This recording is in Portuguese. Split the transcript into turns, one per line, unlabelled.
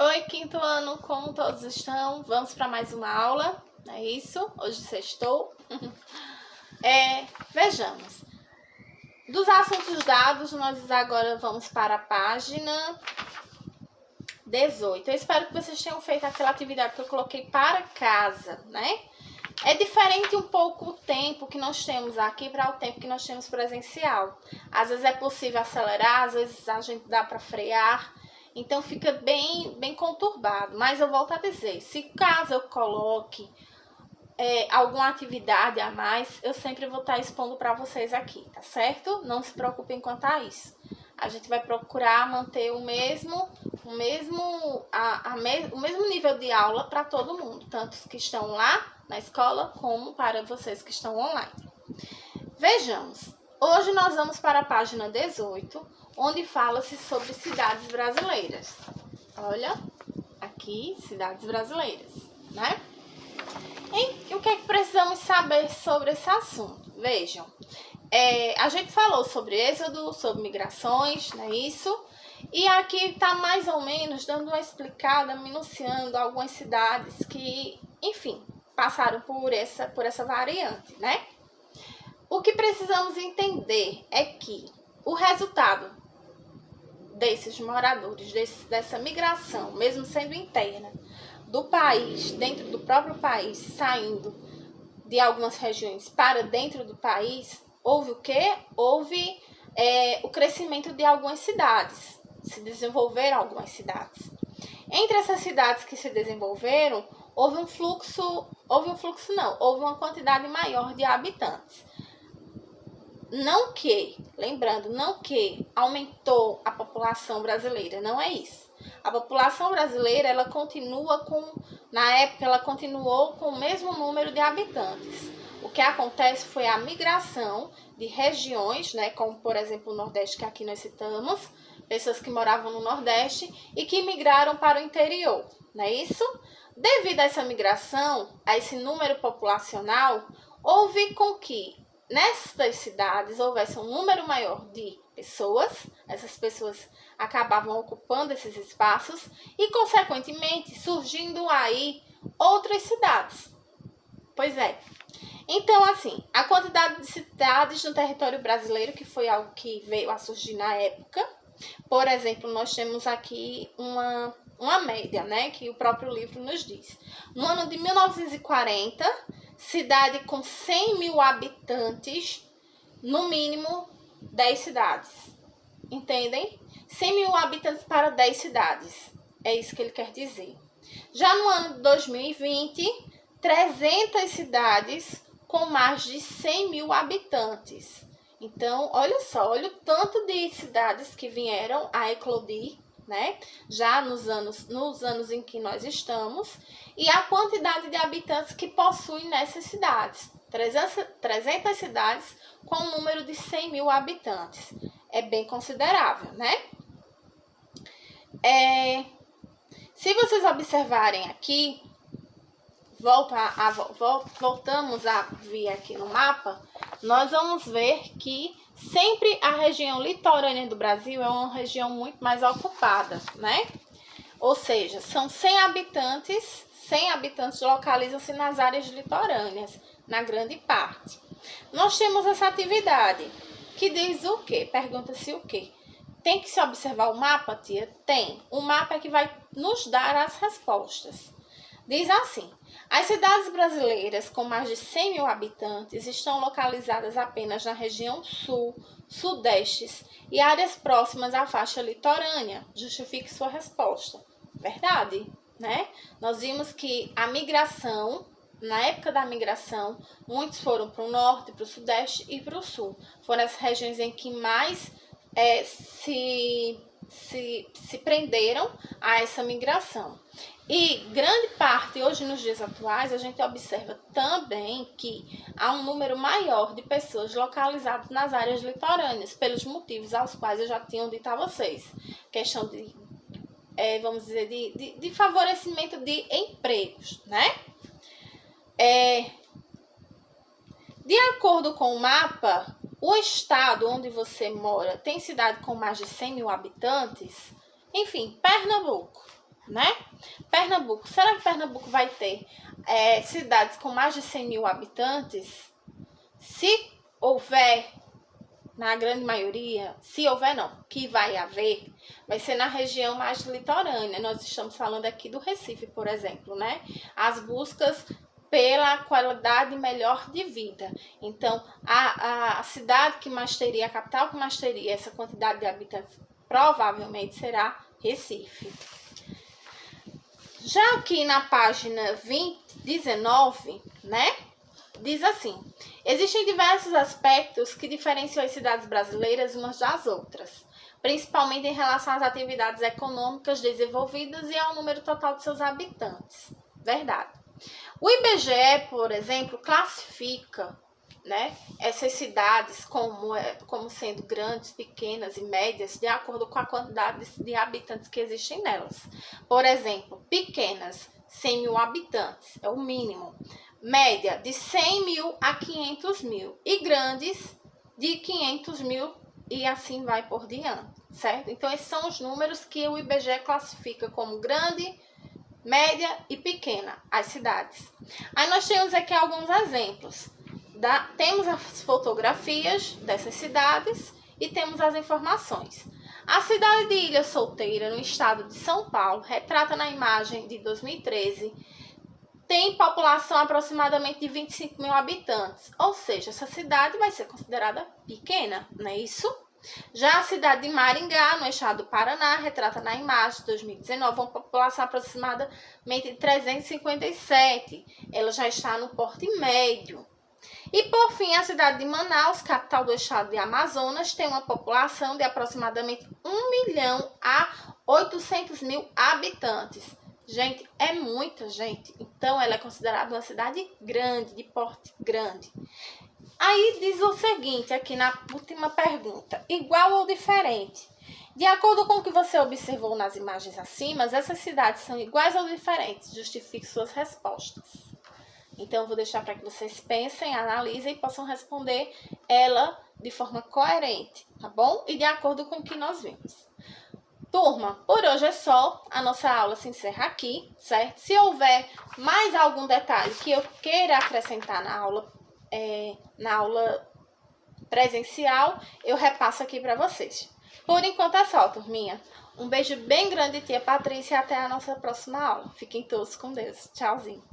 Oi, quinto ano, como todos estão? Vamos para mais uma aula, não é isso? Hoje sextou. Vejamos. Dos assuntos dados, nós agora vamos para a página 18. Eu espero que vocês tenham feito aquela atividade que eu coloquei para casa, né? É diferente um pouco o tempo que nós temos aqui para o tempo que nós temos presencial. Às vezes é possível acelerar, às vezes a gente dá para frear. Então fica bem conturbado, mas eu volto a dizer, se caso eu coloque alguma atividade a mais, eu sempre vou estar expondo para vocês aqui, tá certo? Não se preocupem quanto a isso. A gente vai procurar manter o mesmo nível de aula para todo mundo, tanto os que estão lá na escola como para vocês que estão online. Vejamos, hoje nós vamos para a página 18, onde fala-se sobre cidades brasileiras. Olha, aqui, cidades brasileiras, né? E o que é que precisamos saber sobre esse assunto? Vejam, a gente falou sobre êxodo, sobre migrações, não é isso? E aqui está mais ou menos dando uma explicada, minuciando algumas cidades que, enfim, passaram por essa variante, né? O que precisamos entender é que o resultado desses moradores, dessa migração, mesmo sendo interna, do país, dentro do próprio país, saindo de algumas regiões para dentro do país, houve o quê? Houve o crescimento de algumas cidades, se desenvolveram algumas cidades. Entre essas cidades que se desenvolveram, houve uma quantidade maior de habitantes. Não que aumentou a população brasileira, não é isso. A população brasileira, na época, ela continuou com o mesmo número de habitantes. O que acontece foi a migração de regiões, né, como por exemplo o Nordeste, que aqui nós citamos, pessoas que moravam no Nordeste e que migraram para o interior, não é isso? Devido a essa migração, a esse número populacional, houve com que nestas cidades houvesse um número maior de pessoas, essas pessoas acabavam ocupando esses espaços e, consequentemente, surgindo aí outras cidades. Pois é. Então, assim, a quantidade de cidades no território brasileiro, que foi algo que veio a surgir na época, por exemplo, nós temos aqui uma média, né, que o próprio livro nos diz. No ano de 1940, cidade com 100 mil habitantes, no mínimo 10 cidades. Entendem? 100 mil habitantes para 10 cidades. É isso que ele quer dizer. Já no ano de 2020, 300 cidades com mais de 100 mil habitantes. Então, olha só, olha o tanto de cidades que vieram a eclodir, né? Já nos anos em que nós estamos, e a quantidade de habitantes que possuem nessas cidades. 300 cidades com um número de 100 mil habitantes. É bem considerável, né? Se vocês observarem aqui, voltamos a vir aqui no mapa, nós vamos ver que sempre a região litorânea do Brasil é uma região muito mais ocupada, né? Ou seja, são 100 habitantes localizam-se nas áreas litorâneas, na grande parte. Nós temos essa atividade, que diz o quê? Pergunta-se o quê? Tem que se observar o mapa, tia? Tem. O mapa é que vai nos dar as respostas. Diz assim: as cidades brasileiras com mais de 100 mil habitantes estão localizadas apenas na região sul, sudeste e áreas próximas à faixa litorânea. Justifique sua resposta. Verdade, né? Nós vimos que a migração, na época da migração, muitos foram para o norte, para o sudeste e para o sul. Foram as regiões em que mais se prenderam a essa migração. E grande parte, hoje nos dias atuais, a gente observa também que há um número maior de pessoas localizadas nas áreas litorâneas, pelos motivos aos quais eu já tinha dito a vocês. Questão de, vamos dizer, de favorecimento de empregos, né? De acordo com o mapa, o estado onde você mora tem cidade com mais de 100 mil habitantes? Enfim, Pernambuco. né? Pernambuco, será que Pernambuco vai ter cidades com mais de 100 mil habitantes? Se houver, na grande maioria, se houver não, que vai haver, vai ser na região mais litorânea. Nós estamos falando aqui do Recife, por exemplo, né? As buscas pela qualidade melhor de vida. Então, a cidade que mais teria, a capital que mais teria essa quantidade de habitantes, provavelmente será Recife. Já aqui na página 19, né? Diz assim: existem diversos aspectos que diferenciam as cidades brasileiras umas das outras, principalmente em relação às atividades econômicas desenvolvidas e ao número total de seus habitantes. Verdade. O IBGE, por exemplo, classifica, né, essas cidades como sendo grandes, pequenas e médias, de acordo com a quantidade de habitantes que existem nelas. Por exemplo, pequenas, 100 mil habitantes, é o mínimo. Média, de 100 mil a 500 mil. E grandes, de 500 mil e assim vai por diante, certo? Então, esses são os números que o IBGE classifica como grande, média e pequena, as cidades. Aí nós temos aqui alguns exemplos. Temos as fotografias dessas cidades e temos as informações. A cidade de Ilha Solteira, no estado de São Paulo, retrata na imagem de 2013, tem população aproximadamente de 25 mil habitantes. Ou seja, essa cidade vai ser considerada pequena, não é isso? Já a cidade de Maringá, no estado do Paraná, retrata na imagem de 2019 uma população aproximadamente de 357. Ela já está no porte médio. E por fim, a cidade de Manaus, capital do estado de Amazonas, tem uma população de aproximadamente 1 milhão a 800 mil habitantes. Gente, é muita gente. Então, ela é considerada uma cidade grande, de porte grande. Aí diz o seguinte, aqui na última pergunta: igual ou diferente? De acordo com o que você observou nas imagens acima, essas cidades são iguais ou diferentes? Justifique suas respostas. Então, eu vou deixar para que vocês pensem, analisem e possam responder ela de forma coerente, tá bom? E de acordo com o que nós vimos. Turma, por hoje é só. A nossa aula se encerra aqui, certo? Se houver mais algum detalhe que eu queira acrescentar na aula presencial, eu repasso aqui para vocês. Por enquanto é só, turminha. Um beijo bem grande, tia Patrícia, e até a nossa próxima aula. Fiquem todos com Deus. Tchauzinho.